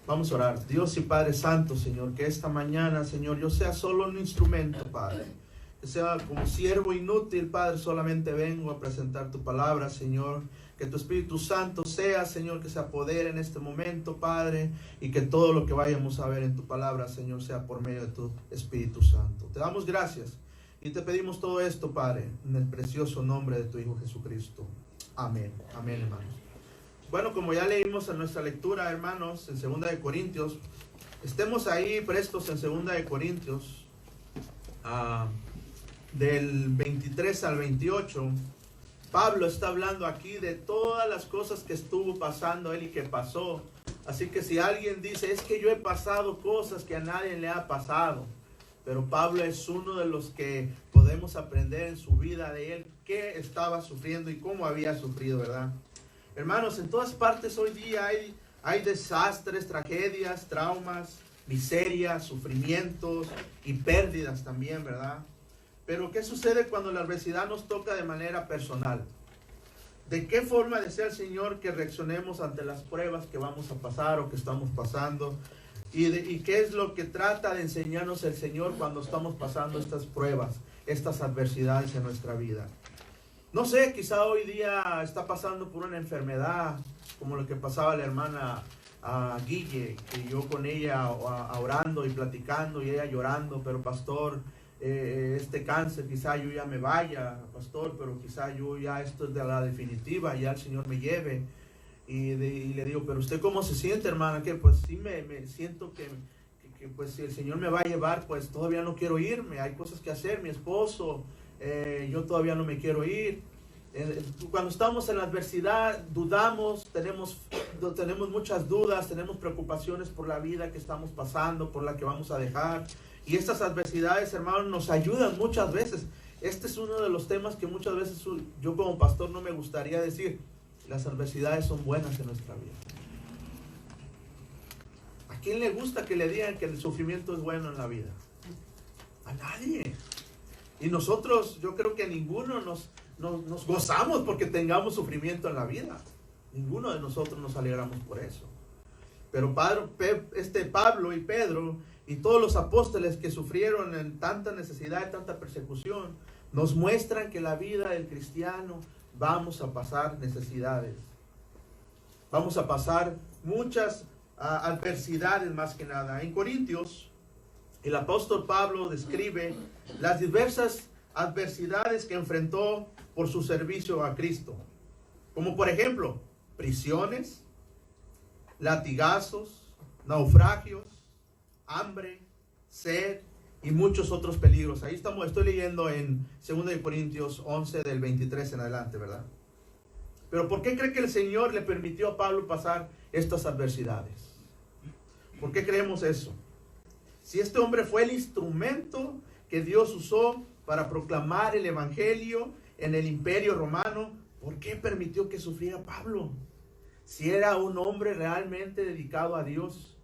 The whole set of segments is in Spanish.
Vamos a orar. Dios y Padre Santo, Señor, que esta mañana, Señor, yo sea solo un instrumento, Padre. Que sea como siervo inútil, Padre, solamente vengo a presentar tu palabra, Señor. Que tu Espíritu Santo sea, Señor, que se apodere en este momento, Padre. Y que todo lo que vayamos a ver en tu palabra, Señor, sea por medio de tu Espíritu Santo. Te damos gracias y te pedimos todo esto, Padre, en el precioso nombre de tu Hijo Jesucristo. Amén. Amén, hermanos. Bueno, como ya leímos en nuestra lectura, hermanos, en 2 de Corintios, estemos ahí prestos en 2 de Corintios, del 23 al 28. Pablo está hablando aquí de todas las cosas que estuvo pasando él y que pasó. Así que si alguien dice, es que yo he pasado cosas que a nadie le ha pasado, pero Pablo es uno de los que podemos aprender en su vida de él, qué estaba sufriendo y cómo había sufrido, ¿verdad? Hermanos, en todas partes hoy día hay desastres, tragedias, traumas, miserias, sufrimientos y pérdidas también, ¿verdad? Pero ¿qué sucede cuando la adversidad nos toca de manera personal? ¿De qué forma desea el Señor que reaccionemos ante las pruebas que vamos a pasar o que estamos pasando? ¿Y qué es lo que trata de enseñarnos el Señor cuando estamos pasando estas pruebas, estas adversidades en nuestra vida? No sé, quizá hoy día está pasando por una enfermedad, como lo que pasaba la hermana Guille, que yo con ella orando y platicando y ella llorando, pero pastor, este cáncer, quizá yo ya me vaya, pastor, pero quizá yo ya esto es de la definitiva, ya el Señor me lleve. Y le digo, pero ¿usted cómo se siente, hermana? Que pues sí me siento que pues si el Señor me va a llevar, pues todavía no quiero irme, hay cosas que hacer, mi esposo, yo todavía no me quiero ir. Cuando estamos en la adversidad, dudamos, tenemos muchas dudas, tenemos preocupaciones por la vida que estamos pasando, por la que vamos a dejar. Y estas adversidades, hermanos, nos ayudan muchas veces. Este es uno de los temas que muchas veces yo como pastor no me gustaría decir. Las adversidades son buenas en nuestra vida. ¿A quién le gusta que le digan que el sufrimiento es bueno en la vida? A nadie. Y nosotros, yo creo que ninguno nos gozamos porque tengamos sufrimiento en la vida. Ninguno de nosotros nos alegramos por eso. Pero Pablo y Pedro y todos los apóstoles que sufrieron en tanta necesidad y tanta persecución, nos muestran que la vida del cristiano vamos a pasar necesidades. Vamos a pasar muchas adversidades más que nada. En Corintios, el apóstol Pablo describe las diversas adversidades que enfrentó por su servicio a Cristo. Como por ejemplo, prisiones, latigazos, naufragios, hambre, sed y muchos otros peligros. Ahí estoy leyendo en 2 de Corintios 11 del 23 en adelante, ¿verdad? Pero ¿por qué cree que el Señor le permitió a Pablo pasar estas adversidades? ¿Por qué creemos eso? Si este hombre fue el instrumento que Dios usó para proclamar el evangelio en el imperio romano, ¿por qué permitió que sufriera Pablo? Si era un hombre realmente dedicado a Dios.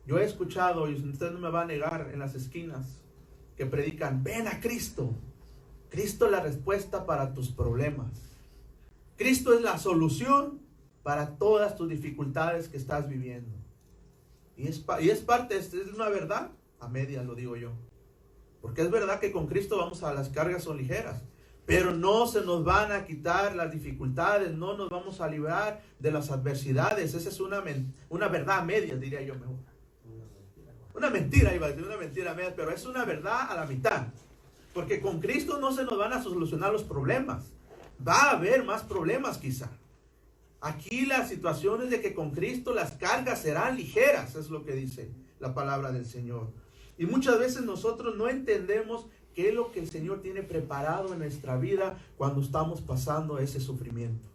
Yo he escuchado, y usted no me va a negar, en las esquinas, que predican, ven a Cristo. Cristo es la respuesta para tus problemas. Cristo es la solución para todas tus dificultades que estás viviendo. Y es parte, es una verdad, a medias lo digo yo. Porque es verdad que con Cristo las cargas son ligeras. Pero no se nos van a quitar las dificultades, no nos vamos a librar de las adversidades. Esa es una verdad a medias, diría yo mejor. Una mentira, iba a decir, una mentira media, pero es una verdad a la mitad. Porque con Cristo no se nos van a solucionar los problemas. Va a haber más problemas quizá. Aquí la situación es de que con Cristo las cargas serán ligeras, es lo que dice la palabra del Señor. Y muchas veces nosotros no entendemos qué es lo que el Señor tiene preparado en nuestra vida cuando estamos pasando ese sufrimiento.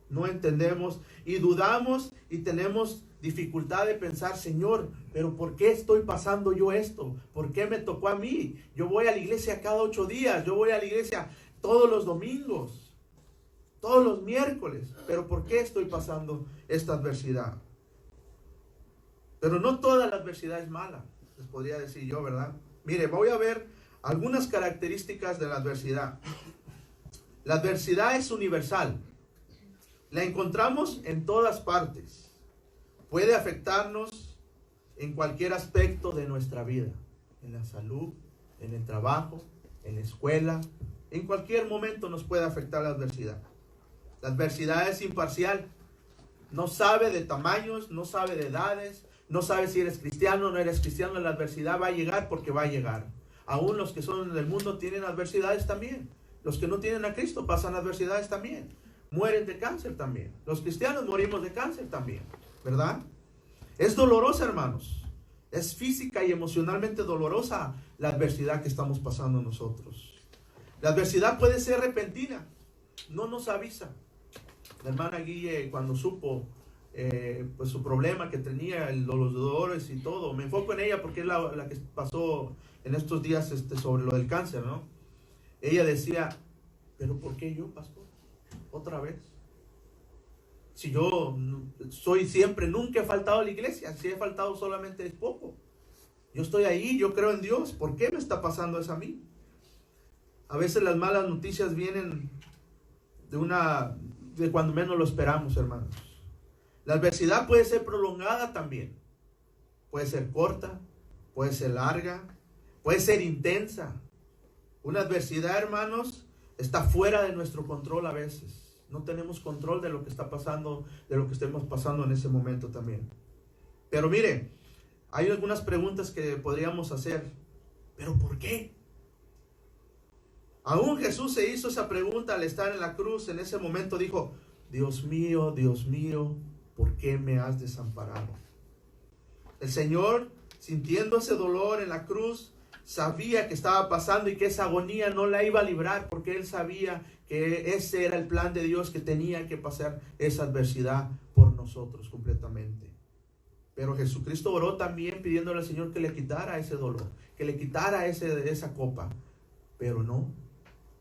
No entendemos y dudamos y tenemos dificultad de pensar, Señor, pero ¿por qué estoy pasando yo esto? ¿Por qué me tocó a mí? Yo voy a la iglesia cada 8 días, yo voy a la iglesia todos los domingos, todos los miércoles, pero ¿por qué estoy pasando esta adversidad? Pero no toda la adversidad es mala, les podría decir yo, ¿verdad? Mire, voy a ver algunas características de la adversidad. La adversidad es universal. La encontramos en todas partes. Puede afectarnos en cualquier aspecto de nuestra vida, en la salud, en el trabajo, en la escuela, en cualquier momento nos puede afectar la adversidad. La adversidad es imparcial, no sabe de tamaños, no sabe de edades, no sabe si eres cristiano o no eres cristiano. La adversidad va a llegar porque va a llegar. Aún los que son del mundo tienen adversidades también. Los que no tienen a Cristo pasan adversidades también. Mueren de cáncer también. Los cristianos morimos de cáncer también, ¿verdad? Es dolorosa, hermanos. Es física y emocionalmente dolorosa la adversidad que estamos pasando nosotros. La adversidad puede ser repentina, no nos avisa. La hermana Guille, cuando supo pues su problema que tenía, los dolores y todo, me enfoco en ella porque es la que pasó en estos días sobre lo del cáncer, ¿no? Ella decía, ¿pero por qué yo, pastor? ¿Otra vez? Si yo soy siempre, nunca he faltado a la iglesia, si he faltado solamente es poco. Yo estoy ahí, yo creo en Dios, ¿por qué me está pasando eso a mí? A veces las malas noticias vienen de cuando menos lo esperamos, hermanos. La adversidad puede ser prolongada también. Puede ser corta, puede ser larga, puede ser intensa. Una adversidad, hermanos, está fuera de nuestro control a veces. No tenemos control de lo que está pasando, de lo que estemos pasando en ese momento también. Pero mire, hay algunas preguntas que podríamos hacer. ¿Pero por qué? Aún Jesús se hizo esa pregunta al estar en la cruz. En ese momento dijo, Dios mío, ¿por qué me has desamparado? El Señor, sintiendo ese dolor en la cruz, sabía que estaba pasando y que esa agonía no la iba a librar, porque Él sabía que ese era el plan de Dios, que tenía que pasar esa adversidad por nosotros completamente. Pero Jesucristo oró también pidiéndole al Señor que le quitara ese dolor, que le quitara esa copa. Pero no,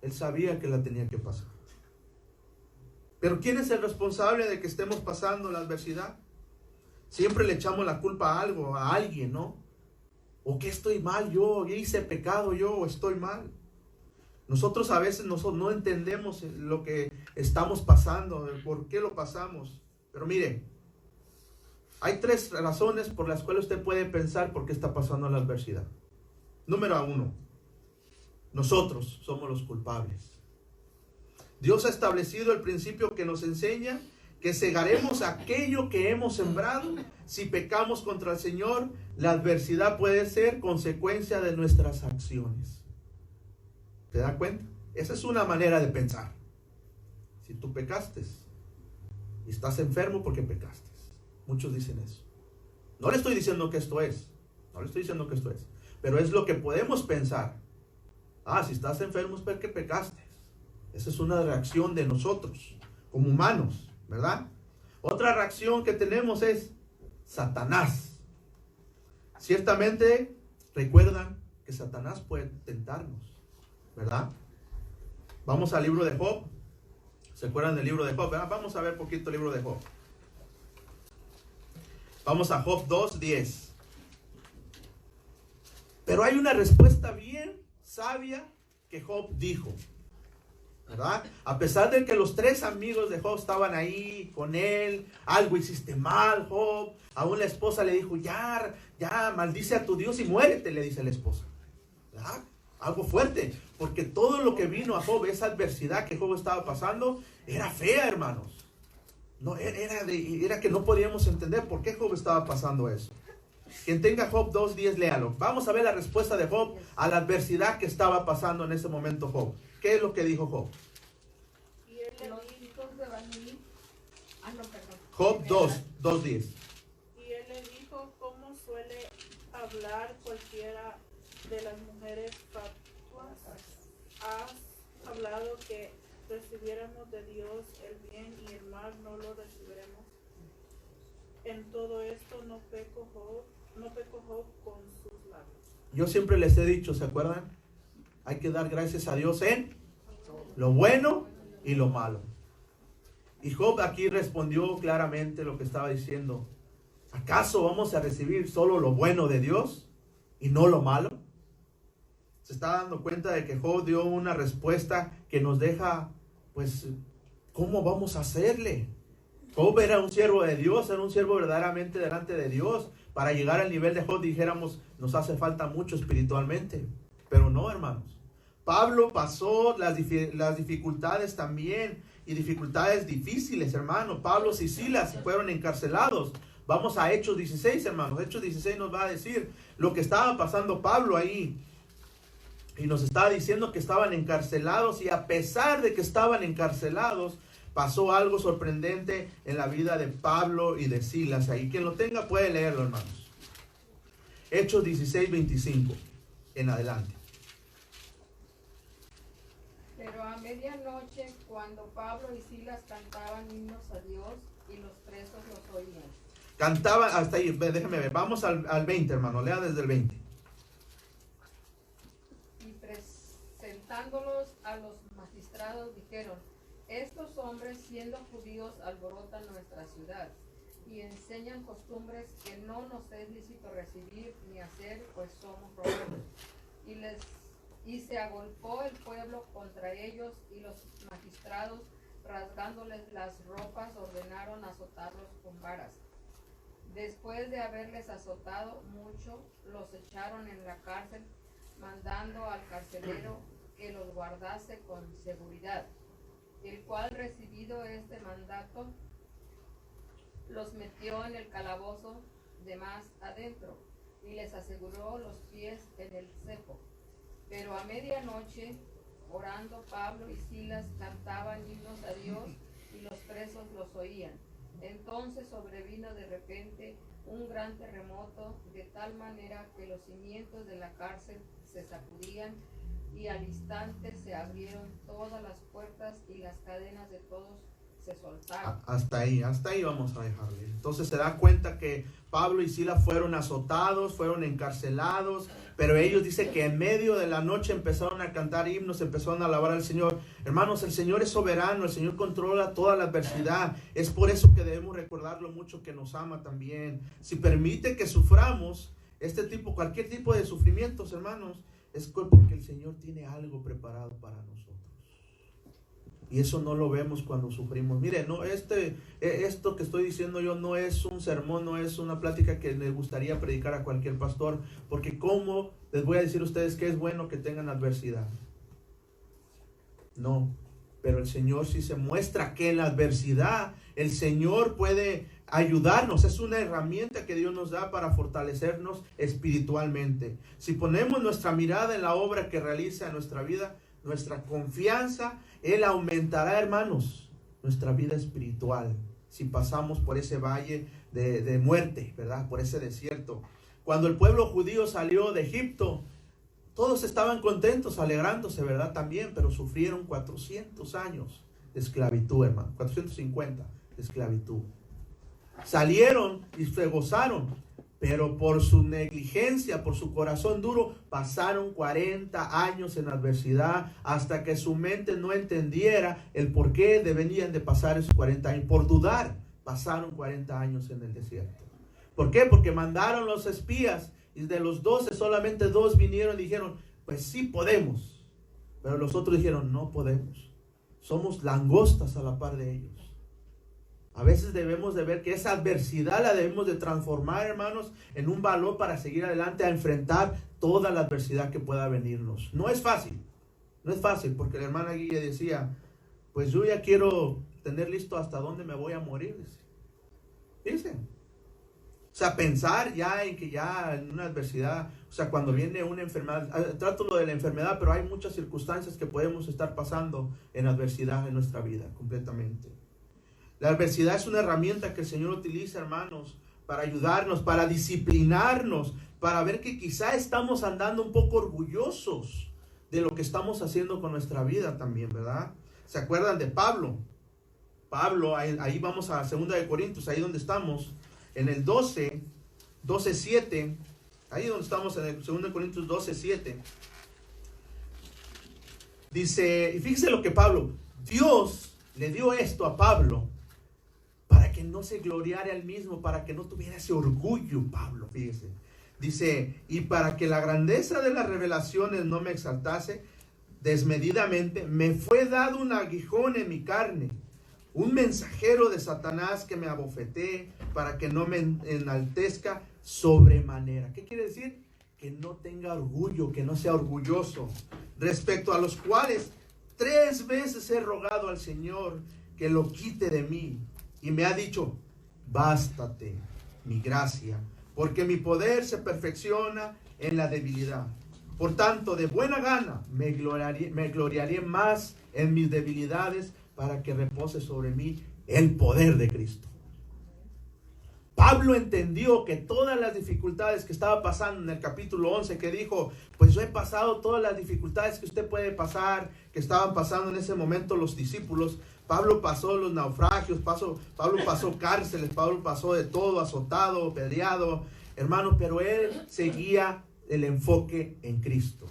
Él sabía que la tenía que pasar. Pero ¿quién es el responsable de que estemos pasando la adversidad? Siempre le echamos la culpa a algo, a alguien, ¿no? ¿O qué estoy mal yo? ¿Hice pecado yo o estoy mal? Nosotros a veces no entendemos lo que estamos pasando, por qué lo pasamos. Pero mire, hay 3 razones por las cuales usted puede pensar por qué está pasando la adversidad. Número 1, nosotros somos los culpables. Dios ha establecido el principio que nos enseña que segaremos aquello que hemos sembrado. Si pecamos contra el Señor, la adversidad puede ser consecuencia de nuestras acciones. ¿Te das cuenta? Esa es una manera de pensar. Si tú pecaste y estás enfermo porque pecaste. Muchos dicen eso. No le estoy diciendo que esto es. Pero es lo que podemos pensar. Si estás enfermo es porque pecaste. Esa es una reacción de nosotros, como humanos, ¿verdad? Otra reacción que tenemos es Satanás. Ciertamente, recuerdan que Satanás puede tentarnos, ¿verdad? Vamos al libro de Job. ¿Se acuerdan del libro de Job? ¿Verdad? Vamos a ver poquito el libro de Job. Vamos a Job 2:10. Pero hay una respuesta bien sabia que Job dijo, ¿verdad? A pesar de que los 3 amigos de Job estaban ahí con él, algo hiciste mal, Job. Aún la esposa le dijo, ya, maldice a tu Dios y muérete, le dice la esposa, ¿verdad? Algo fuerte, porque todo lo que vino a Job, esa adversidad que Job estaba pasando, era fea, hermanos. No, era que no podíamos entender por qué Job estaba pasando eso. Quien tenga Job 2:10, léalo. Vamos a ver la respuesta de Job a la adversidad que estaba pasando en ese momento Job. ¿Qué es lo que dijo Job? Y él le dijo, Job 2:10. Y él le dijo, ¿cómo suele hablar cualquiera de las mujeres fatuas? Has hablado que recibiéramos de Dios el bien y el mal no lo recibiremos. En todo esto no pecó Job con sus labios. Yo siempre les he dicho, ¿se acuerdan? Hay que dar gracias a Dios en lo bueno y lo malo. Y Job aquí respondió claramente lo que estaba diciendo. ¿Acaso vamos a recibir solo lo bueno de Dios y no lo malo? Se está dando cuenta de que Job dio una respuesta que nos deja, pues, ¿cómo vamos a hacerle? Job era un siervo de Dios, era un siervo verdaderamente delante de Dios, para llegar al nivel de Job dijéramos, nos hace falta mucho espiritualmente. Pero no, hermanos. Pablo pasó las dificultades también, y dificultades difíciles, hermanos. Pablo y Silas fueron encarcelados. Vamos a Hechos 16, hermanos. Hechos 16 nos va a decir lo que estaba pasando Pablo ahí. Y nos estaba diciendo que estaban encarcelados, y a pesar de que estaban encarcelados, pasó algo sorprendente en la vida de Pablo y de Silas. Ahí quien lo tenga puede leerlo, hermanos. Hechos 16, 25 en adelante. Pero a medianoche, cuando Pablo y Silas cantaban himnos a Dios, y los presos los oían. Cantaban hasta ahí, déjeme ver, vamos al 20, hermano, lea desde el 20. Y presentándolos a los magistrados dijeron: estos hombres, siendo judíos, alborotan nuestra ciudad y enseñan costumbres que no nos es lícito recibir ni hacer, pues somos romanos. Y se agolpó el pueblo contra ellos, y los magistrados, rasgándoles las ropas, ordenaron azotarlos con varas. Después de haberles azotado mucho, los echaron en la cárcel, mandando al carcelero que los guardase con seguridad, el cual, recibido este mandato, los metió en el calabozo de más adentro, y les aseguró los pies en el cepo. Pero a medianoche, orando, Pablo y Silas cantaban himnos a Dios, y los presos los oían. Entonces sobrevino de repente un gran terremoto, de tal manera que los cimientos de la cárcel se sacudían, y al instante se abrieron todas las puertas, y las cadenas de todos se soltaron. Hasta ahí vamos a dejarle. Entonces se da cuenta que Pablo y Silas fueron azotados, fueron encarcelados, pero ellos dicen que en medio de la noche empezaron a cantar himnos, empezaron a alabar al Señor. Hermanos, el Señor es soberano, el Señor controla toda la adversidad. Es por eso que debemos recordar lo mucho que nos ama también. Si permite que suframos cualquier tipo de sufrimientos, hermanos, es porque el Señor tiene algo preparado para nosotros. Y eso no lo vemos cuando sufrimos. Mire, no, esto que estoy diciendo yo no es un sermón, no es una plática que le gustaría predicar a cualquier pastor, porque ¿cómo les voy a decir a ustedes que es bueno que tengan adversidad? No, pero el Señor sí se muestra que en la adversidad el Señor puede ayudarnos. Es una herramienta que Dios nos da para fortalecernos espiritualmente. Si ponemos nuestra mirada en la obra que realiza en nuestra vida, nuestra confianza, Él aumentará, hermanos, nuestra vida espiritual. Si pasamos por ese valle de muerte, ¿verdad? Por ese desierto. Cuando el pueblo judío salió de Egipto, todos estaban contentos, alegrándose, ¿verdad? También, pero sufrieron 400 años de esclavitud, hermano. 450 de esclavitud. Salieron y se gozaron, pero por su negligencia, por su corazón duro, pasaron 40 años en adversidad, hasta que su mente no entendiera el por qué deberían de pasar esos 40 años. Por dudar, pasaron 40 años en el desierto. ¿Por qué? Porque mandaron los espías, y de los 12 solamente 2 vinieron y dijeron, pues sí podemos. Pero los otros dijeron, no podemos. Somos langostas a la par de ellos. A veces debemos de ver que esa adversidad la debemos de transformar, hermanos, en un valor para seguir adelante a enfrentar toda la adversidad que pueda venirnos. No es fácil, porque la hermana Guilla decía, pues yo ya quiero tener listo hasta dónde me voy a morir. Dice. O sea, pensar ya en que ya en una adversidad, o sea, cuando viene una enfermedad, trato lo de la enfermedad, pero hay muchas circunstancias que podemos estar pasando en adversidad en nuestra vida, completamente. La adversidad es una herramienta que el Señor utiliza, hermanos, para ayudarnos, para disciplinarnos, para ver que quizá estamos andando un poco orgullosos de lo que estamos haciendo con nuestra vida también, ¿verdad? ¿Se acuerdan de Pablo? Pablo, ahí vamos a 2 de Corintios, ahí donde estamos, en el 12:7, ahí donde estamos en el 2 de Corintios 12:7. Dice, y fíjese lo que Dios le dio esto a Pablo, para que no se gloriara él mismo, para que no tuviera ese orgullo, Pablo, fíjese. Dice, y para que la grandeza de las revelaciones no me exaltase desmedidamente, me fue dado un aguijón en mi carne, un mensajero de Satanás que me abofetee, para que no me enaltezca sobremanera. ¿Qué quiere decir? Que no tenga orgullo, que no sea orgulloso, respecto a los cuales 3 veces he rogado al Señor que lo quite de mí. Y me ha dicho, bástate mi gracia, porque mi poder se perfecciona en la debilidad. Por tanto, de buena gana me gloriaré más en mis debilidades, para que repose sobre mí el poder de Cristo. Pablo entendió que todas las dificultades que estaba pasando en el capítulo 11, que dijo, pues yo he pasado todas las dificultades que usted puede pasar, que estaban pasando en ese momento los discípulos. Pablo pasó los naufragios, Pablo pasó cárceles, Pablo pasó de todo, azotado, apedreado, hermano, pero él seguía el enfoque en Cristo.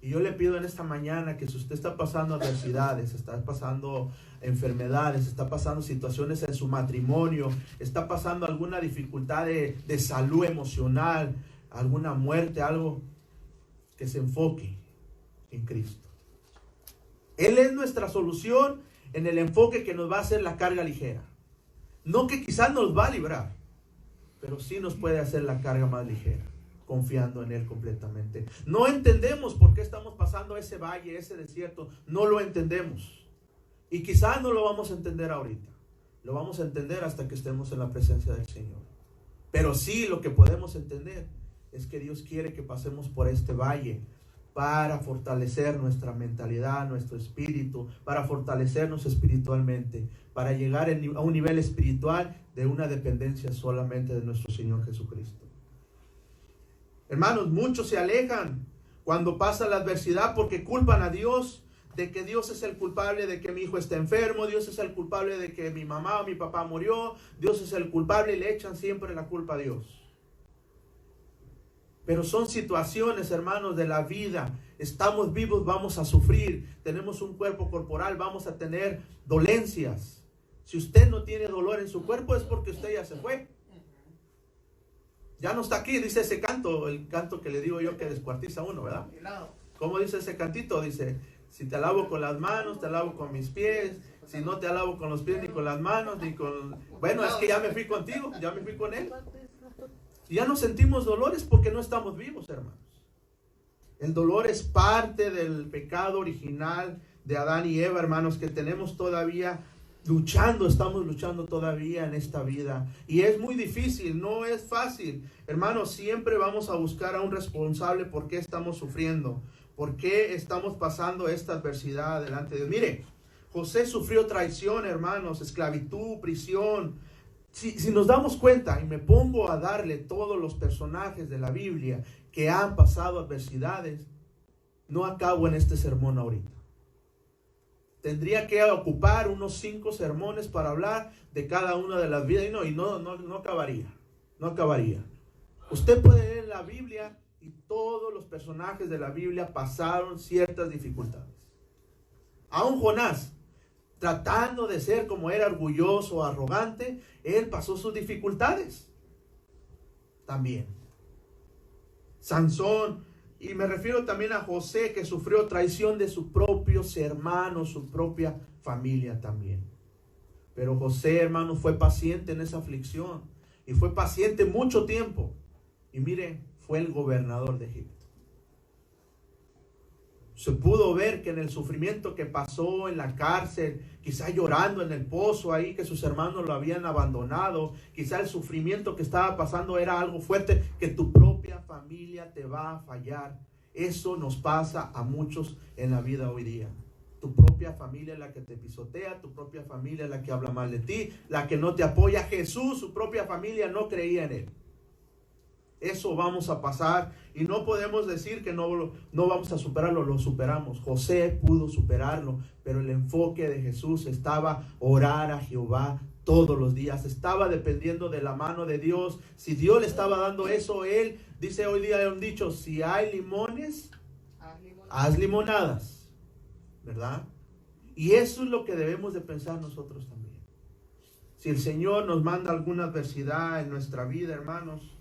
Y yo le pido en esta mañana que si usted está pasando adversidades, está pasando enfermedades, está pasando situaciones en su matrimonio, está pasando alguna dificultad de salud emocional, alguna muerte, algo, que se enfoque en Cristo. Él es nuestra solución en el enfoque que nos va a hacer la carga ligera. No que quizás nos va a librar, pero sí nos puede hacer la carga más ligera, confiando en Él completamente. No entendemos por qué estamos pasando ese valle, ese desierto. No lo entendemos. Y quizás no lo vamos a entender ahorita. Lo vamos a entender hasta que estemos en la presencia del Señor. Pero sí, lo que podemos entender es que Dios quiere que pasemos por este valle para fortalecer nuestra mentalidad, nuestro espíritu, para fortalecernos espiritualmente, para llegar a un nivel espiritual de una dependencia solamente de nuestro Señor Jesucristo. Hermanos, muchos se alejan cuando pasa la adversidad porque culpan a Dios de que Dios es el culpable de que mi hijo está enfermo, Dios es el culpable de que mi mamá o mi papá murió, Dios es el culpable y le echan siempre la culpa a Dios. Pero son situaciones, hermanos, de la vida. Estamos vivos, vamos a sufrir. Tenemos un cuerpo corporal, vamos a tener dolencias. Si usted no tiene dolor en su cuerpo es porque usted ya se fue. Ya no está aquí, dice ese canto, el canto que le digo yo que descuartiza uno, ¿verdad? ¿Cómo dice ese cantito? Dice, si te alabo con las manos, te alabo con mis pies. Si no te alabo con los pies ni con las manos, ni con... Bueno, es que ya me fui contigo, ya me fui con Él. Y ya no sentimos dolores porque no estamos vivos, hermanos. El dolor es parte del pecado original de Adán y Eva, hermanos, que tenemos todavía luchando, estamos luchando todavía en esta vida. Y es muy difícil, no es fácil. Hermanos, siempre vamos a buscar a un responsable por qué estamos sufriendo, por qué estamos pasando esta adversidad delante de Dios. Mire, José sufrió traición, hermanos, esclavitud, prisión. Si nos damos cuenta y me pongo a darle todos los personajes de la Biblia que han pasado adversidades, no acabo en este sermón ahorita. Tendría que ocupar unos 5 sermones para hablar de cada una de las vidas y no acabaría. No acabaría. Usted puede leer la Biblia y todos los personajes de la Biblia pasaron ciertas dificultades. Aún Jonás, tratando de ser como era orgulloso, arrogante, él pasó sus dificultades también. Sansón, y me refiero también a José, que sufrió traición de sus propios hermanos, su propia familia también. Pero José, hermano, fue paciente en esa aflicción y fue paciente mucho tiempo. Y mire, fue el gobernador de Egipto. Se pudo ver que en el sufrimiento que pasó en la cárcel, quizá llorando en el pozo ahí, que sus hermanos lo habían abandonado, quizá el sufrimiento que estaba pasando era algo fuerte, que tu propia familia te va a fallar. Eso nos pasa a muchos en la vida hoy día. Tu propia familia es la que te pisotea, tu propia familia es la que habla mal de ti, la que no te apoya. Jesús, su propia familia no creía en Él. Eso vamos a pasar y no podemos decir que no vamos a superarlo, lo superamos. José pudo superarlo, pero el enfoque de Jesús estaba orar a Jehová todos los días, estaba dependiendo de la mano de Dios. Si Dios le estaba dando eso, Él dice hoy día un dicho, si hay limones, haz limonadas, ¿verdad? Y eso es lo que debemos de pensar nosotros también. Si el Señor nos manda alguna adversidad en nuestra vida, hermanos,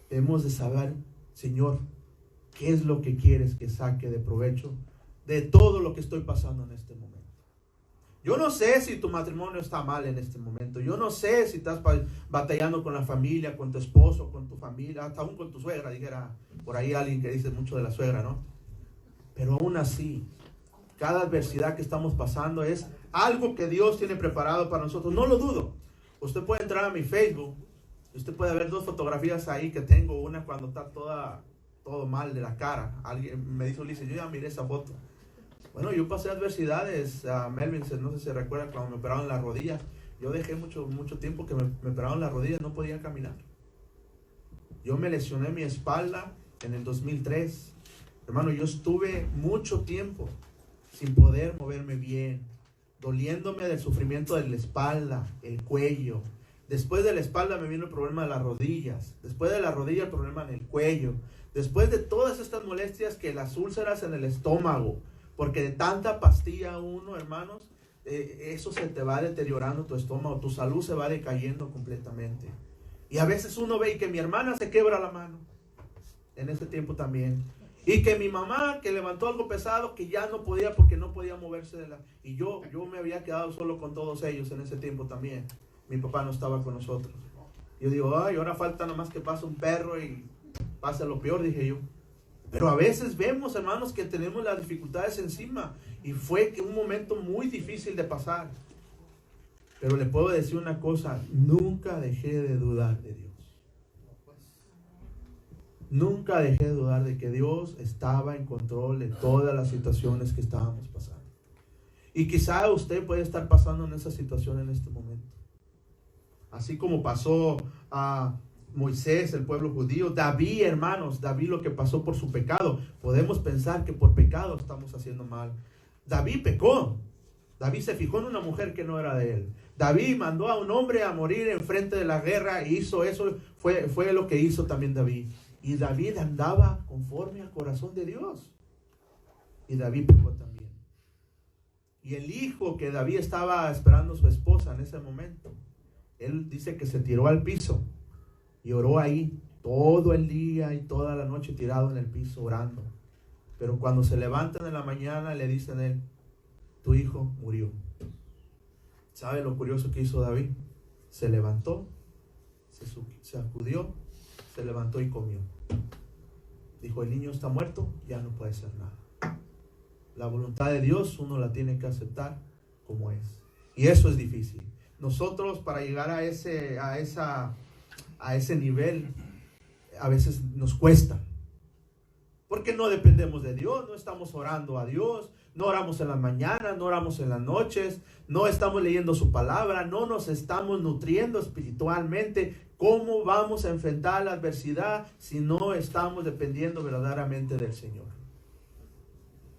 debemos de saber, Señor, ¿qué es lo que quieres que saque de provecho de todo lo que estoy pasando en este momento? Yo no sé si tu matrimonio está mal en este momento. Yo no sé si estás batallando con la familia, con tu esposo, con tu familia, hasta aún con tu suegra, dijera por ahí alguien que dice mucho de la suegra, ¿no? Pero aún así, cada adversidad que estamos pasando es algo que Dios tiene preparado para nosotros. No lo dudo. Usted puede entrar a mi Facebook. Usted puede ver 2 fotografías ahí que tengo. Una cuando está todo mal de la cara. Alguien me dijo, Ulises, yo ya miré esa foto. Bueno, yo pasé adversidades. Melvin, no sé si se recuerda cuando me operaron la rodilla. Yo dejé mucho tiempo que me operaron la rodilla, no podía caminar. Yo me lesioné mi espalda en el 2003. Hermano, yo estuve mucho tiempo sin poder moverme bien, doliéndome del sufrimiento de la espalda, el cuello. Después de la espalda me vino el problema de las rodillas. Después de la rodilla el problema en el cuello. Después de todas estas molestias, que las úlceras en el estómago. Porque de tanta pastilla uno, hermanos, eso se te va deteriorando tu estómago. Tu salud se va decayendo completamente. Y a veces uno ve que mi hermana se quebra la mano. En ese tiempo también. Y que mi mamá, que levantó algo pesado, que ya no podía porque no podía moverse de la... Y yo me había quedado solo con todos ellos en ese tiempo también. Mi papá no estaba con nosotros. Yo digo, ay, ahora falta nomás que pase un perro y pase lo peor, dije yo. Pero a veces vemos, hermanos, que tenemos las dificultades encima. Y fue un momento muy difícil de pasar. Pero le puedo decir una cosa, nunca dejé de dudar de Dios. Nunca dejé de dudar de que Dios estaba en control de todas las situaciones que estábamos pasando. Y quizá usted puede estar pasando en esa situación en este momento. Así como pasó a Moisés, el pueblo judío, David, hermanos, David lo que pasó por su pecado. Podemos pensar que por pecado estamos haciendo mal. David pecó. David se fijó en una mujer que no era de él. David mandó a un hombre a morir en frente de la guerra y hizo eso. Fue lo que hizo también David. Y David andaba conforme al corazón de Dios. Y David pecó también. Y el hijo que David estaba esperando a su esposa en ese momento, él dice que se tiró al piso y oró ahí todo el día y toda la noche tirado en el piso orando. Pero cuando se levantan en la mañana le dicen a él, tu hijo murió. ¿Sabe lo curioso que hizo David? Se levantó, se acudió, se levantó y comió. Dijo, el niño está muerto, ya no puede ser nada. La voluntad de Dios uno la tiene que aceptar como es. Y eso es difícil. Nosotros para llegar a ese nivel a veces nos cuesta. Porque no dependemos de Dios, no estamos orando a Dios, no oramos en las mañanas, no oramos en las noches, no estamos leyendo su palabra, no nos estamos nutriendo espiritualmente. ¿Cómo vamos a enfrentar la adversidad si no estamos dependiendo verdaderamente del Señor?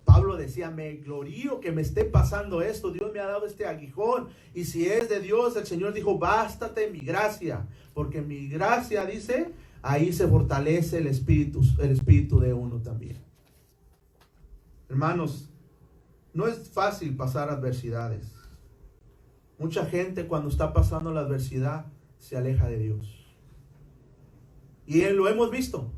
Pablo decía, me glorío que me esté pasando esto, Dios me ha dado este aguijón, y si es de Dios, el Señor dijo, bástate mi gracia, porque mi gracia, dice, ahí se fortalece el espíritu de uno también. Hermanos, no es fácil pasar adversidades. Mucha gente cuando está pasando la adversidad se aleja de Dios. Y lo hemos visto.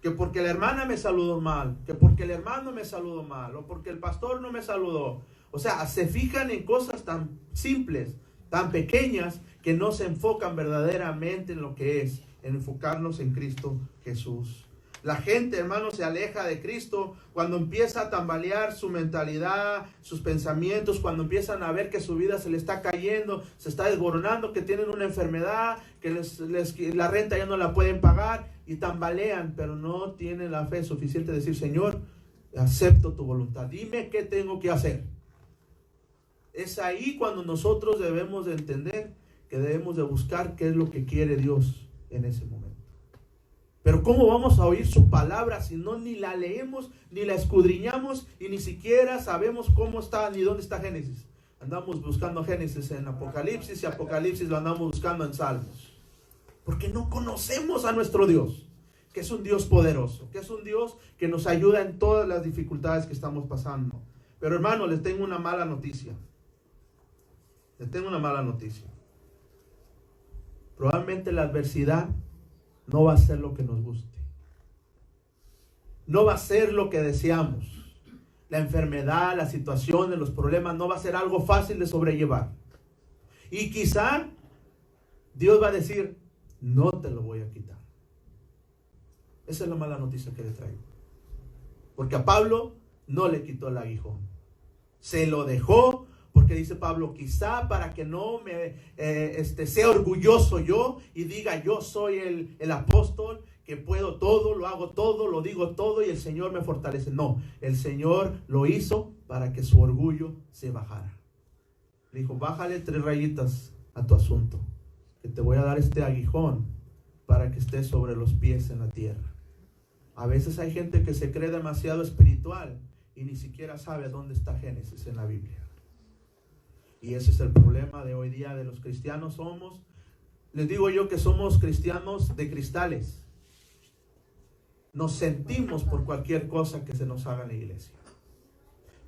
Que porque la hermana me saludó mal, que porque el hermano me saludó mal, o porque el pastor no me saludó. O sea, se fijan en cosas tan simples, tan pequeñas, que no se enfocan verdaderamente en lo que es, en enfocarnos en Cristo Jesús. La gente, hermanos, se aleja de Cristo cuando empieza a tambalear su mentalidad, sus pensamientos, cuando empiezan a ver que su vida se le está cayendo, se está desboronando, que tienen una enfermedad, que la renta ya no la pueden pagar y tambalean, pero no tienen la fe suficiente de decir, Señor, acepto tu voluntad, dime qué tengo que hacer. Es ahí cuando nosotros debemos de entender que debemos de buscar qué es lo que quiere Dios en ese momento. Pero ¿cómo vamos a oír su palabra si no ni la leemos, ni la escudriñamos y ni siquiera sabemos cómo está ni dónde está Génesis? Andamos buscando Génesis en Apocalipsis y Apocalipsis lo andamos buscando en Salmos. Porque no conocemos a nuestro Dios, que es un Dios poderoso, que es un Dios que nos ayuda en todas las dificultades que estamos pasando. Pero hermano, les tengo una mala noticia. Probablemente la adversidad no va a ser lo que nos guste. No va a ser lo que deseamos. la enfermedad, las situaciones, los problemas no va a ser algo fácil de sobrellevar. Y quizá Dios va a decir, no te lo voy a quitar. Esa es la mala noticia que le traigo. Porque a Pablo no le quitó el aguijón. Se lo dejó, porque dice Pablo, quizá para que no me sea orgulloso yo y diga yo soy el apóstol, que puedo todo, lo hago todo, lo digo todo y el Señor me fortalece. No, el Señor lo hizo para que su orgullo se bajara. Le dijo, bájale 3 rayitas a tu asunto, que te voy a dar este aguijón para que estés sobre los pies en la tierra. A veces hay gente que se cree demasiado espiritual y ni siquiera sabe dónde está Génesis en la Biblia. Y ese es el problema de hoy día de los cristianos. Les digo yo que somos cristianos de cristales. Nos sentimos por cualquier cosa que se nos haga en la iglesia.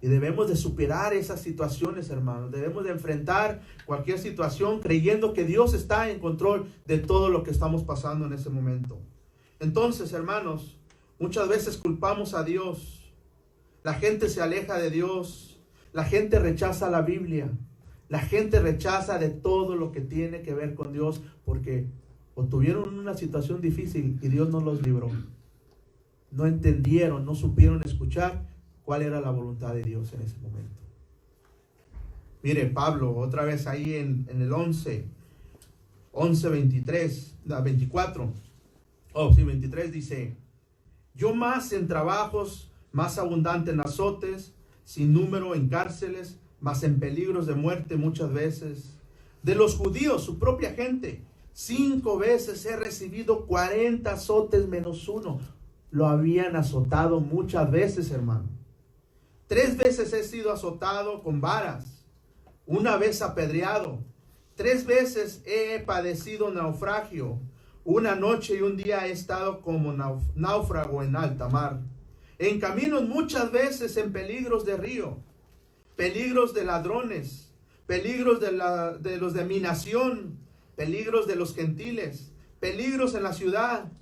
Y debemos de superar esas situaciones, hermanos. Debemos de enfrentar cualquier situación creyendo que Dios está en control de todo lo que estamos pasando en ese momento. Entonces, hermanos, muchas veces culpamos a Dios. La gente se aleja de Dios. La gente rechaza la Biblia. La gente rechaza de todo lo que tiene que ver con Dios porque o tuvieron una situación difícil y Dios no los libró. No entendieron, no supieron escuchar cuál era la voluntad de Dios en ese momento. Mire, Pablo, otra vez ahí en el 24, 23 dice, yo más en trabajos, más abundante en azotes, sin número en cárceles, más en peligros de muerte muchas veces. De los judíos, su propia gente, 5 veces he recibido 40 azotes menos 1. Lo habían azotado muchas veces, hermano. 3 veces he sido azotado con varas. 1 vez apedreado. 3 veces he padecido naufragio. 1 noche y 1 día he estado como náufrago en alta mar. En caminos muchas veces en peligros de río. Peligros de ladrones. Peligros de los de mi nación. Peligros de los gentiles. Peligros en la ciudad.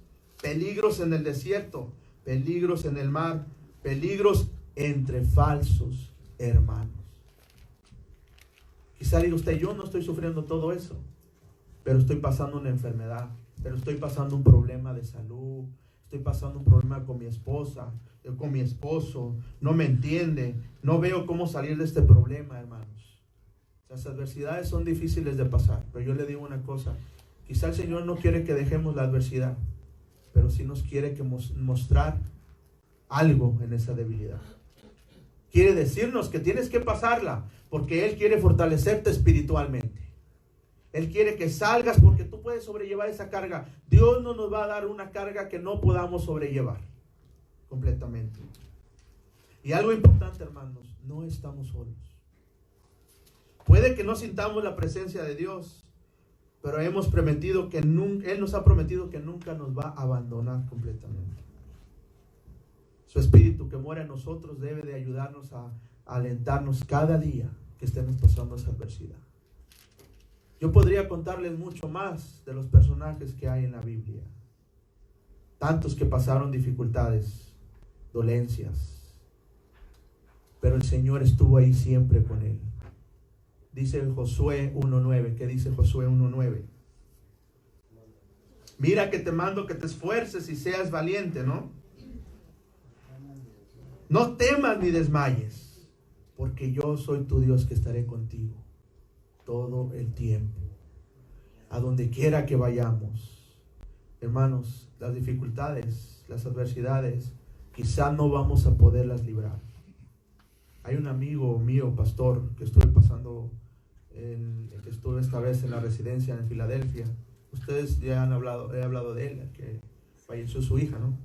Peligros en el desierto, peligros en el mar, peligros entre falsos hermanos. Quizá diga usted, yo no estoy sufriendo todo eso, pero estoy pasando una enfermedad, pero estoy pasando un problema de salud, estoy pasando un problema con mi esposa, con mi esposo, no me entiende, no veo cómo salir de este problema, hermanos. Las adversidades son difíciles de pasar, pero yo le digo una cosa, quizá el Señor no quiere que dejemos la adversidad, pero sí nos quiere mostrar algo en esa debilidad. Quiere decirnos que tienes que pasarla, porque Él quiere fortalecerte espiritualmente. Él quiere que salgas porque tú puedes sobrellevar esa carga. Dios no nos va a dar una carga que no podamos sobrellevar completamente. Y algo importante, hermanos, no estamos solos. Puede que no sintamos la presencia de Dios, pero hemos prometido que Él nos ha prometido que nunca nos va a abandonar completamente. Su Espíritu que mora en nosotros debe de ayudarnos a alentarnos cada día que estemos pasando esa adversidad. Yo podría contarles mucho más de los personajes que hay en la Biblia. Tantos que pasaron dificultades, dolencias, pero el Señor estuvo ahí siempre con él. Dice Josué 1:9. ¿Qué dice Josué 1:9? Mira que te mando que te esfuerces y seas valiente, ¿no? No temas ni desmayes, porque yo soy tu Dios que estaré contigo todo el tiempo, a donde quiera que vayamos. Hermanos, las dificultades, las adversidades, quizá no vamos a poderlas librar. Hay un amigo mío, pastor, que estuve esta vez en la residencia en Filadelfia. Ustedes ya he hablado de él, que falleció su hija, ¿no?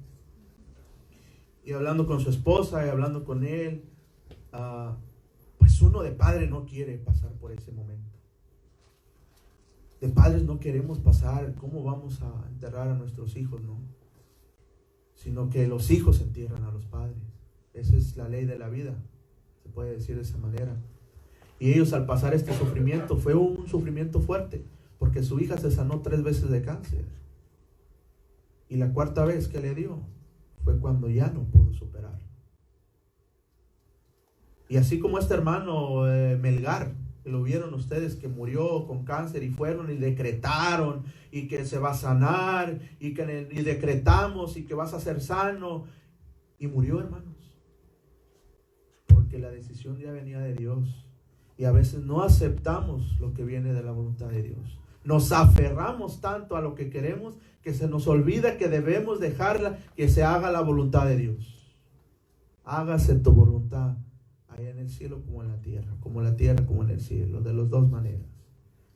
Y hablando con su esposa y hablando con él, pues uno de padre no quiere pasar por ese momento. De padres no queremos pasar, ¿cómo vamos a enterrar a nuestros hijos, no? Sino que los hijos entierran a los padres. Esa es la ley de la vida, se puede decir de esa manera. Y ellos al pasar este sufrimiento, fue un sufrimiento fuerte, porque su hija se sanó 3 veces de cáncer. Y la 4ª vez que le dio, fue cuando ya no pudo superar. Y así como este hermano Melgar, que lo vieron ustedes, que murió con cáncer y fueron y decretaron y que se va a sanar y decretamos y que vas a ser sano, y murió, hermanos, porque la decisión ya venía de Dios. Y a veces no aceptamos lo que viene de la voluntad de Dios. Nos aferramos tanto a lo que queremos que se nos olvida que debemos dejarla, que se haga la voluntad de Dios. Hágase tu voluntad, allá en el cielo como en la tierra como en el cielo, de las dos maneras.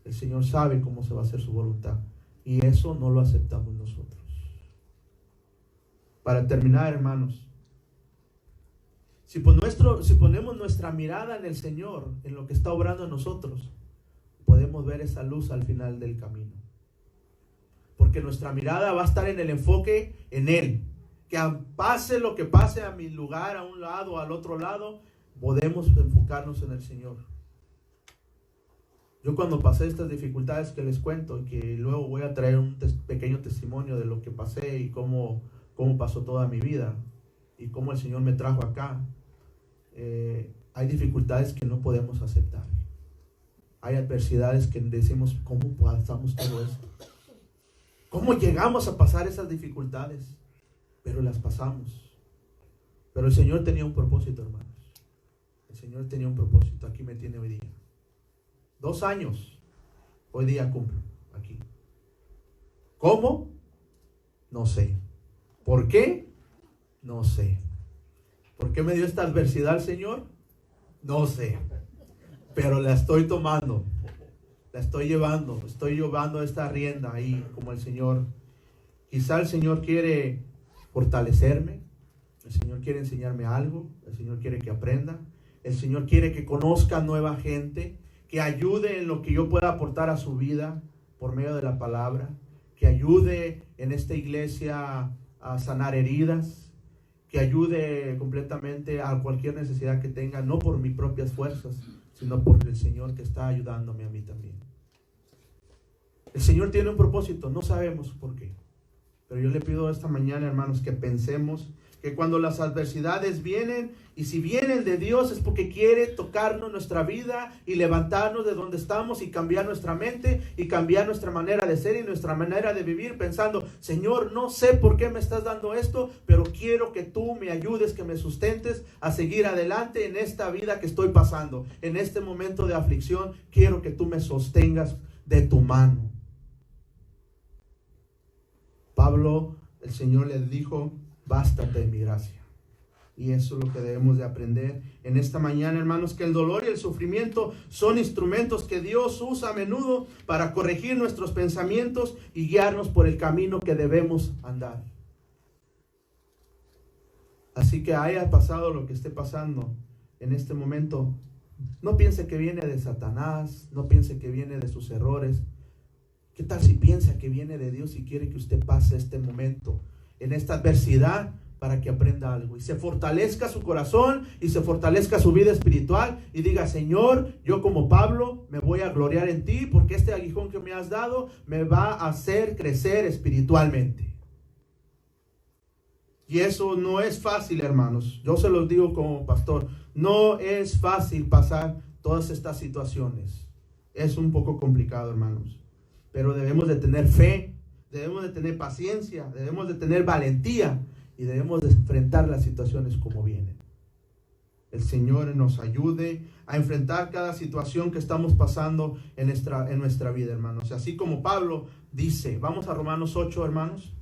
El Señor sabe cómo se va a hacer su voluntad, y eso no lo aceptamos nosotros. Para terminar, hermanos, si ponemos nuestra mirada en el Señor, en lo que está obrando en nosotros, podemos ver esa luz al final del camino. Porque nuestra mirada va a estar en el enfoque en Él. Que pase lo que pase a mi lugar, a un lado, al otro lado, podemos enfocarnos en el Señor. Yo cuando pasé estas dificultades que les cuento, y que luego voy a traer un pequeño testimonio de lo que pasé y cómo pasó toda mi vida y cómo el Señor me trajo acá, hay dificultades que no podemos aceptar. Hay adversidades que decimos, ¿cómo pasamos todo esto? ¿Cómo llegamos a pasar esas dificultades? Pero las pasamos. Pero el Señor tenía un propósito, hermanos. El Señor tenía un propósito. Aquí me tiene hoy día. 2 años. Hoy día cumplo aquí. ¿Cómo? No sé. ¿Por qué? No sé. ¿Por qué me dio esta adversidad el Señor? No sé. Pero la estoy tomando. La estoy llevando esta rienda ahí como el Señor. Quizá el Señor quiere fortalecerme. El Señor quiere enseñarme algo. El Señor quiere que aprenda. El Señor quiere que conozca nueva gente, que ayude en lo que yo pueda aportar a su vida por medio de la palabra, que ayude en esta iglesia a sanar heridas, que ayude completamente a cualquier necesidad que tenga, no por mis propias fuerzas, sino por el Señor que está ayudándome a mí también. El Señor tiene un propósito, no sabemos por qué, pero yo le pido esta mañana, hermanos, que pensemos que cuando las adversidades vienen, y si vienen de Dios, es porque quiere tocarnos nuestra vida y levantarnos de donde estamos y cambiar nuestra mente y cambiar nuestra manera de ser y nuestra manera de vivir, pensando, Señor, no sé por qué me estás dando esto, pero quiero que tú me ayudes, que me sustentes a seguir adelante en esta vida que estoy pasando. En este momento de aflicción, quiero que tú me sostengas de tu mano. Pablo, el Señor le dijo, bástate de mi gracia. Y eso es lo que debemos de aprender en esta mañana, hermanos, que el dolor y el sufrimiento son instrumentos que Dios usa a menudo para corregir nuestros pensamientos y guiarnos por el camino que debemos andar. Así que haya pasado lo que esté pasando en este momento, no piense que viene de Satanás, no piense que viene de sus errores. ¿Qué tal si piensa que viene de Dios y quiere que usted pase este momento, en esta adversidad, para que aprenda algo y se fortalezca su corazón y se fortalezca su vida espiritual y diga, Señor, yo como Pablo me voy a gloriar en ti porque este aguijón que me has dado me va a hacer crecer espiritualmente? Y eso no es fácil, hermanos. Yo se los digo como pastor, no es fácil pasar todas estas situaciones. Es un poco complicado, hermanos, pero debemos de tener fe, debemos de tener paciencia, debemos de tener valentía y debemos de enfrentar las situaciones como vienen. El Señor nos ayude a enfrentar cada situación que estamos pasando en nuestra vida, hermanos. Así como Pablo dice, vamos a Romanos 8, hermanos,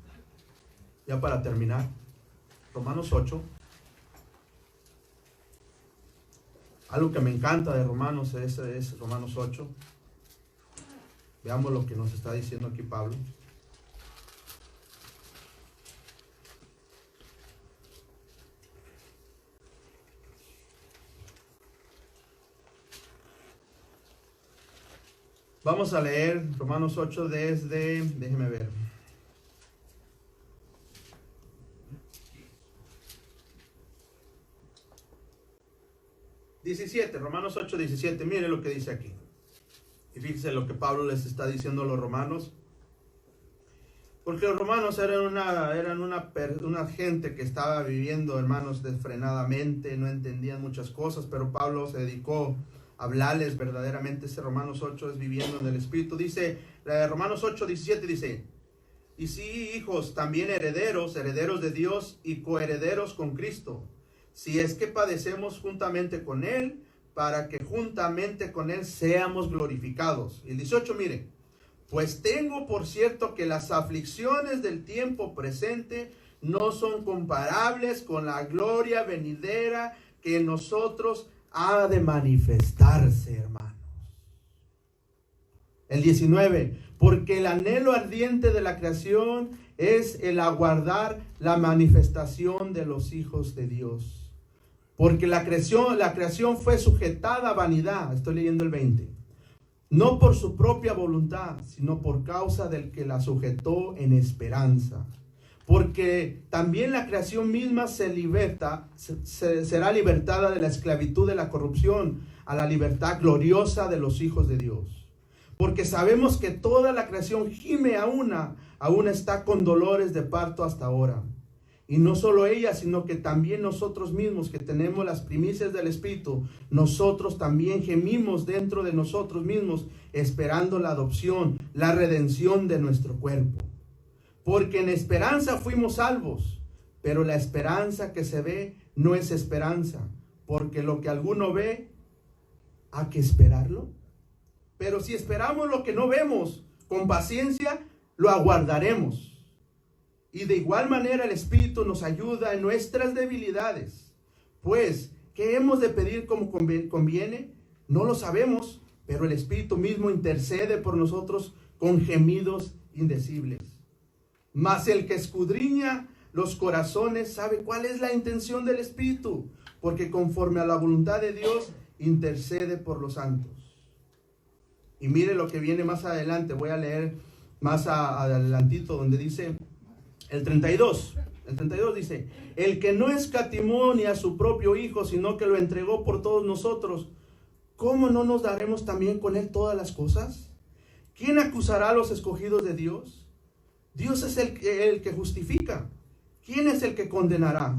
ya para terminar. Romanos 8. Algo que me encanta de Romanos es Romanos 8. Veamos lo que nos está diciendo aquí Pablo. Vamos a leer Romanos 8 desde, déjeme ver. Romanos 8, 17. Mire lo que dice aquí. Y fíjense lo que Pablo les está diciendo a los romanos. Porque los romanos eran una gente que estaba viviendo, hermanos, desfrenadamente, no entendían muchas cosas, pero Pablo se dedicó a hablarles verdaderamente. Ese Romanos 8 es viviendo en el Espíritu. Dice, Romanos 8, 17 dice, y sí, hijos, también herederos de Dios y coherederos con Cristo, si es que padecemos juntamente con Él, para que juntamente con Él seamos glorificados. Y el 18, mire, pues tengo por cierto que las aflicciones del tiempo presente no son comparables con la gloria venidera que en nosotros ha de manifestarse, hermanos. El 19, porque el anhelo ardiente de la creación es el aguardar la manifestación de los hijos de Dios. Porque la creación fue sujetada a vanidad, estoy leyendo el 20, no por su propia voluntad, sino por causa del que la sujetó en esperanza. Porque también la creación misma será libertada de la esclavitud de la corrupción a la libertad gloriosa de los hijos de Dios. Porque sabemos que toda la creación gime aún está con dolores de parto hasta ahora. Y no solo ella, sino que también nosotros mismos, que tenemos las primicias del Espíritu, nosotros también gemimos dentro de nosotros mismos, esperando la adopción, la redención de nuestro cuerpo. Porque en esperanza fuimos salvos, pero la esperanza que se ve no es esperanza, porque lo que alguno ve, ¿hay que esperarlo? Pero si esperamos lo que no vemos, con paciencia lo aguardaremos. Y de igual manera el Espíritu nos ayuda en nuestras debilidades. Pues, ¿qué hemos de pedir como conviene? No lo sabemos, pero el Espíritu mismo intercede por nosotros con gemidos indecibles. Mas el que escudriña los corazones sabe cuál es la intención del Espíritu, porque conforme a la voluntad de Dios intercede por los santos. Y mire lo que viene más adelante, voy a leer más adelantito donde dice... El 32 dice, el que no escatimó ni a su propio Hijo, sino que lo entregó por todos nosotros, ¿cómo no nos daremos también con Él todas las cosas? ¿Quién acusará a los escogidos de Dios? Dios es el que justifica. ¿Quién es el que condenará?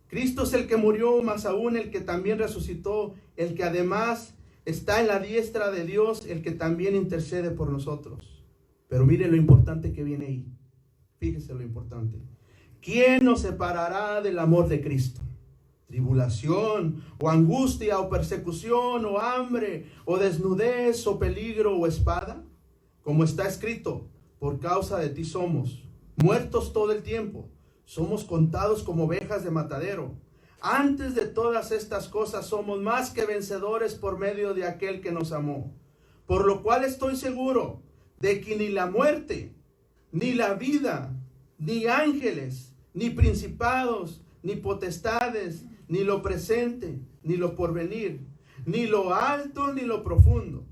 Cristo es el que murió, más aún el que también resucitó, el que además está en la diestra de Dios, el que también intercede por nosotros. Pero mire lo importante que viene ahí. Fíjese lo importante. ¿Quién nos separará del amor de Cristo? Tribulación, o angustia, o persecución, o hambre, o desnudez, o peligro, o espada. Como está escrito, por causa de ti somos muertos todo el tiempo. Somos contados como ovejas de matadero. Antes de todas estas cosas somos más que vencedores por medio de aquel que nos amó. Por lo cual estoy seguro de que ni la muerte, ni la vida, ni ángeles, ni principados, ni potestades, ni lo presente, ni lo porvenir, ni lo alto, ni lo profundo,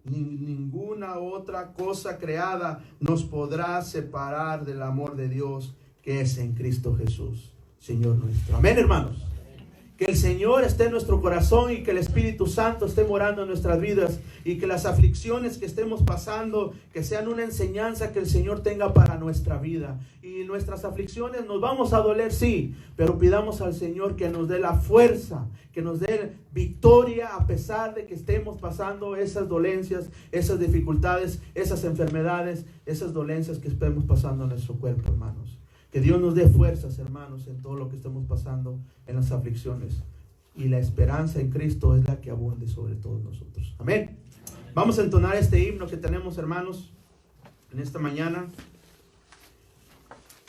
ni ninguna otra cosa creada nos podrá separar del amor de Dios que es en Cristo Jesús, Señor nuestro. Amén, hermanos. Que el Señor esté en nuestro corazón y que el Espíritu Santo esté morando en nuestras vidas y que las aflicciones que estemos pasando, que sean una enseñanza que el Señor tenga para nuestra vida. Y nuestras aflicciones nos vamos a doler, sí, pero pidamos al Señor que nos dé la fuerza, que nos dé victoria a pesar de que estemos pasando esas dolencias, esas dificultades, esas enfermedades, esas dolencias que estemos pasando en nuestro cuerpo, hermanos. Que Dios nos dé fuerzas, hermanos, en todo lo que estemos pasando en las aflicciones. Y la esperanza en Cristo es la que abunde sobre todos nosotros. Amén. Vamos a entonar este himno que tenemos, hermanos, en esta mañana.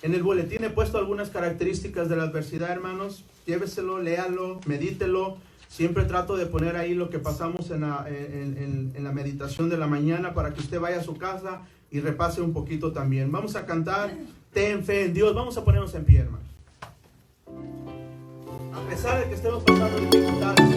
En el boletín he puesto algunas características de la adversidad, hermanos. Lléveselo, léalo, medítelo. Siempre trato de poner ahí lo que pasamos en la meditación de la mañana para que usted vaya a su casa y repase un poquito también. Vamos a cantar Ten fe en Dios. Vamos a ponernos en pie, hermanos. A pesar de que estemos pasando dificultades,